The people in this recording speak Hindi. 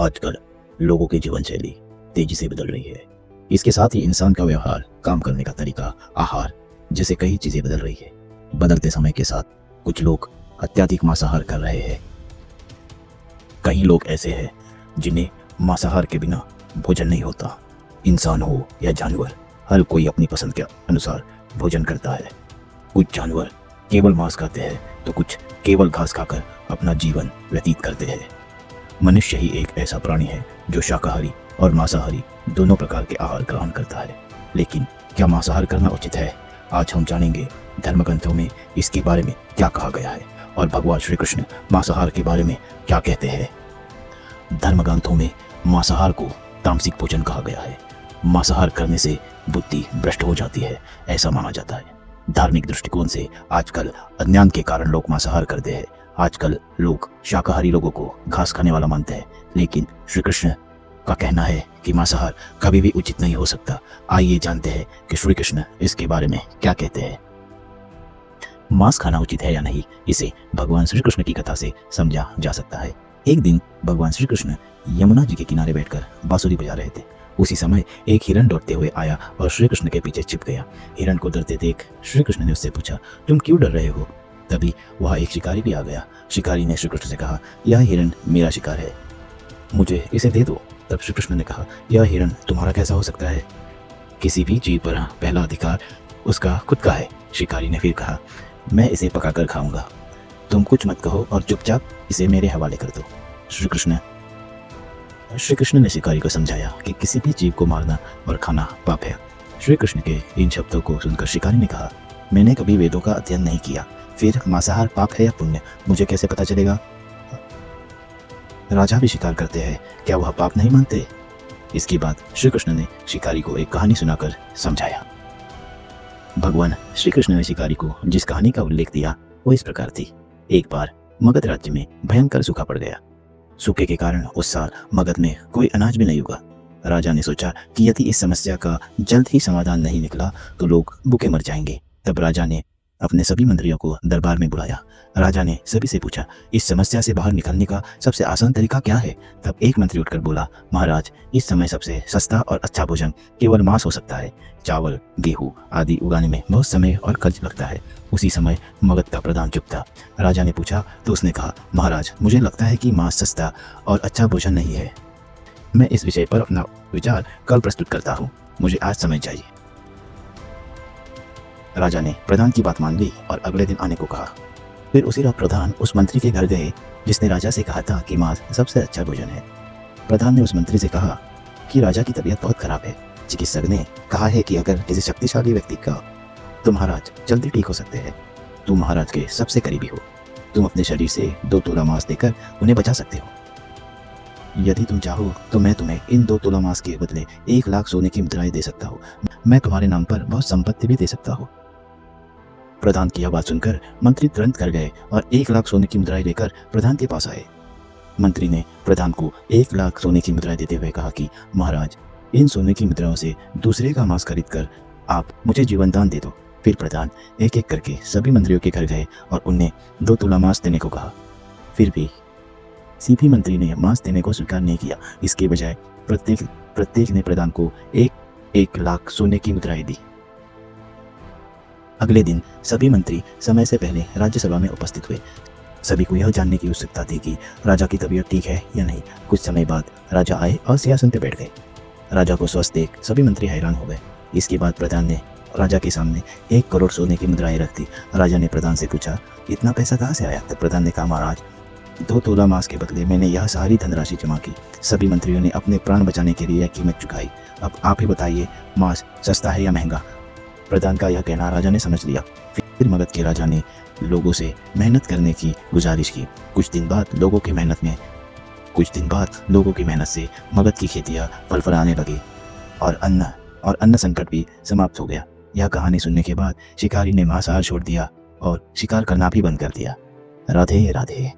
आजकल लोगों की जीवन शैली तेजी से बदल रही है। इसके साथ ही इंसान का व्यवहार, काम करने का तरीका, आहार जैसे कई चीजें बदल रही है। बदलते समय के साथ कुछ लोग अत्यधिक मांसाहार कर रहे हैं। कई लोग ऐसे हैं जिन्हें मांसाहार के बिना भोजन नहीं होता। इंसान हो या जानवर, हर कोई अपनी पसंद के अनुसार भोजन करता है। कुछ जानवर केवल मांस खाते हैं तो कुछ केवल घास खाकर अपना जीवन व्यतीत करते हैं। मनुष्य ही एक ऐसा प्राणी है जो शाकाहारी और मांसाहारी दोनों प्रकार के आहार ग्रहण करता है। लेकिन क्या मांसाहार करना उचित है? आज हम जानेंगे धर्मग्रंथों में इसके बारे में क्या कहा गया है और भगवान श्री कृष्ण मांसाहार के बारे में क्या कहते हैं। धर्मग्रंथों में मांसाहार को तामसिक भोजन कहा गया है। मांसाहार करने से बुद्धि भ्रष्ट हो जाती है, ऐसा माना जाता है। धार्मिक दृष्टिकोण से आजकल अज्ञान के कारण लोग मांसाहार करते हैं। आजकल लोग शाकाहारी लोगों को घास खाने वाला मानते हैं, लेकिन श्री कृष्ण का कहना है कि मांसाहार कभी भी उचित नहीं हो सकता। आइए जानते हैं कि श्री कृष्ण इसके बारे में क्या कहते हैं। मांस खाना उचित है या नहीं, इसे भगवान श्री कृष्ण की कथा से समझा जा सकता है। एक दिन भगवान श्री कृष्ण यमुना जी के किनारे बैठकर बांसुरी बजा रहे थे। उसी समय एक हिरण दौड़ते हुए आया और श्री कृष्ण के पीछे छिप गया। हिरण को डरते देख श्री कृष्ण ने उससे पूछा, तुम क्यों डर रहे हो? तभी वहाँ एक शिकारी भी आ गया। शिकारी ने श्री कृष्ण से कहा, यह हिरण मेरा शिकार है, मुझे इसे दे दो। तब श्री कृष्ण ने कहा, यह हिरण तुम्हारा कैसा हो सकता है? किसी भी जीव पर पहला अधिकार उसका खुद का है। शिकारी ने फिर कहा, मैं इसे पकाकर खाऊंगा, तुम कुछ मत कहो और चुपचाप इसे मेरे हवाले कर दो। श्री कृष्ण ने शिकारी को समझाया कि किसी भी जीव को मारना और खाना पाप है। श्री कृष्ण के इन शब्दों को सुनकर शिकारी ने कहा, मैंने कभी वेदों का अध्ययन नहीं किया, फिर मांसाहार पाप है या पुण्य मुझे कैसे पता चलेगा? राजा भी शिकार करते हैं, क्या वह पाप नहीं मानते? इसके बाद श्री कृष्ण ने शिकारी को एक कहानी सुनाकर समझाया। भगवान श्री कृष्ण ने शिकारी को जिस कहानी का उल्लेख दिया वो इस प्रकार थी। एक बार मगध राज्य में भयंकर सूखा पड़ गया। सूखे के कारण उस साल मगध में कोई अनाज भी नहीं उगा। राजा ने सोचा कि यदि इस समस्या का जल्द ही समाधान नहीं निकला तो लोग भूखे मर जाएंगे। तब राजा ने अपने सभी मंत्रियों को दरबार में बुलाया। राजा ने सभी से पूछा, इस समस्या से बाहर निकलने का सबसे आसान तरीका क्या है? तब एक मंत्री उठकर बोला, महाराज, इस समय सबसे सस्ता और अच्छा भोजन केवल मांस हो सकता है। चावल, गेहूं आदि उगाने में बहुत समय और खर्च लगता है। उसी समय मगध का प्रधान चुप था। राजा ने पूछा तो उसने कहा, महाराज, मुझे लगता है कि मांस सस्ता और अच्छा भोजन नहीं है। मैं इस विषय पर अपना विचार कल प्रस्तुत करता हूँ, मुझे आज समय चाहिए। राजा ने प्रधान की बात मान ली और अगले दिन आने को कहा। फिर उसी रात प्रधान उस मंत्री के घर गए जिसने राजा से कहा था कि मांस सबसे अच्छा भोजन है। प्रधान ने उस मंत्री से कहा कि राजा की तबीयत बहुत खराब है। चिकित्सक ने कहा है कि अगर किसी शक्तिशाली व्यक्ति का तो महाराज जल्दी ठीक हो सकते हैं। तुम महाराज के सबसे करीबी हो, तुम अपने शरीर से 2 तोला मांस देकर उन्हें बचा सकते हो। यदि तुम चाहो तो मैं तुम्हें इन 2 तोला मांस के बदले 1 लाख सोने की मुद्राएं दे सकता हूँ। मैं तुम्हारे नाम पर बहुत संपत्ति भी दे सकता हूँ। प्रधान की यह बात सुनकर मंत्री तुरंत कर गए और 1 लाख सोने की मुद्राएं लेकर प्रधान के पास आए। मंत्री ने प्रधान को 1 लाख सोने की मुद्राएं देते हुए कहा कि महाराज, इन सोने की मुद्राओं से दूसरे का मांस खरीद कर आप मुझे जीवन दान दे दो। फिर प्रधान एक एक करके सभी मंत्रियों के घर गए और उन्हें 2 तोला मांस देने को कहा। फिर भी किसी मंत्री ने मांस देने को स्वीकार नहीं किया। इसके बजाय प्रत्येक ने प्रधान को 1 लाख सोने की मुद्राएं दी। अगले दिन सभी मंत्री समय से पहले राज्यसभा में उपस्थित हुए। सभी को यह जानने की उत्सुकता थी कि राजा की तबीयत ठीक है या नहीं। कुछ समय बाद राजा आए और सिंहासन पर बैठ गए। राजा को स्वस्थ देख सभी मंत्री हैरान हो गए। इसके बाद प्रधान ने राजा के सामने 1 करोड़ सोने की मुद्राएं रख दी। राजा ने प्रधान से पूछा, इतना पैसा कहाँ से आया? तब प्रधान ने कहा, महाराज, 2 तोला मांस के बदले मैंने यह सारी धनराशि जमा की। सभी मंत्रियों ने अपने प्राण बचाने के लिए यह कीमत चुकाई। अब आप ही बताइए, मांस सस्ता है या महंगा? प्रधान का यह कहना राजा ने समझ लिया। फिर मगध के राजा ने लोगों से मेहनत करने की गुजारिश की। कुछ दिन बाद लोगों की मेहनत से मगध की खेतियाँ फलफलाने लगी और अन्न संकट भी समाप्त हो गया। यह कहानी सुनने के बाद शिकारी ने मांसाहार छोड़ दिया और शिकार करना भी बंद कर दिया। राधे राधे।